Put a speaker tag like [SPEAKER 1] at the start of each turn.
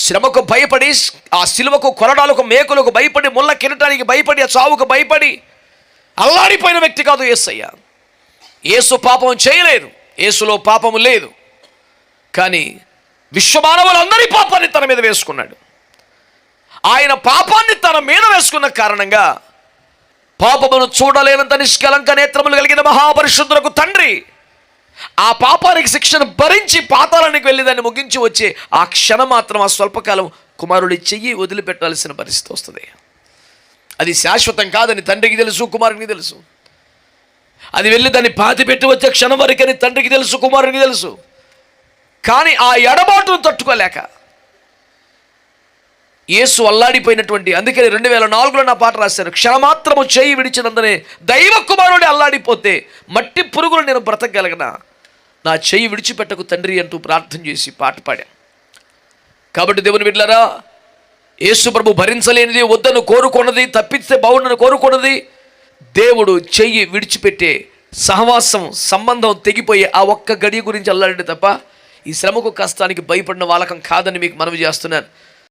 [SPEAKER 1] శ్రమకు భయపడి, ఆ శిలువకు, కొరడాలకు, మేకులకు భయపడి, ముళ్ళ కిరటానికి భయపడి, ఆ చావుకు భయపడి అల్లాడిపోయిన వ్యక్తి కాదు యేసయ్య. యేసు పాపం చేయలేదు, యేసులో పాపము లేదు. కానీ విశ్వమానవులందరి పాపాన్ని తన మీద వేసుకున్నాడు. ఆయన పాపాన్ని తన మీద వేసుకున్న కారణంగా పాపమును చూడలేనంత నిష్కలంక నేత్రములు కలిగిన మహాపరిశుద్ధులకు తండ్రి ఆ పాపానికి శిక్షను భరించి పాతాళానికి వెళ్ళి దాన్ని ముగించి వచ్చే ఆ క్షణం మాత్రం, ఆ స్వల్పకాలం కుమారుడి చెయ్యి వదిలిపెట్టాల్సిన పరిస్థితి వస్తుంది. అది శాశ్వతం కాదని తండ్రికి తెలుసు, కుమారునికి తెలుసు. అది వెళ్ళి దాన్ని పాతిపెట్టి వచ్చే క్షణం వరకని తండ్రికి తెలుసు, కుమారునికి తెలుసు. కానీ ఆ ఎడబాటును తట్టుకోలేక యేసు అల్లాడిపోయినటువంటి, అందుకని 2004లో నా పాట రాశాను, క్షణమాత్రము చేయి విడిచినందనే దైవ కుమారుడే అల్లాడిపోతే మట్టి పురుగులు నేను బ్రతకగలగనా, నా చేయి విడిచిపెట్టకు తండ్రి అంటూ ప్రార్థన చేసి పాట పాడాను. కాబట్టి దేవుని బిడ్డలారా, యేసు ప్రభు భరించలేనిది, వద్దను కోరుకున్నది, తప్పిస్తే బాగుండని కోరుకున్నది, దేవుడు చెయ్యి విడిచిపెట్టే సహవాసం, సంబంధం తెగిపోయే ఆ ఒక్క గడియ గురించి అల్లాడండి తప్ప ఈ శ్రమకు, కష్టానికి భయపడిన వాళ్ళకం కాదని మీకు మనవి చేస్తున్నాను.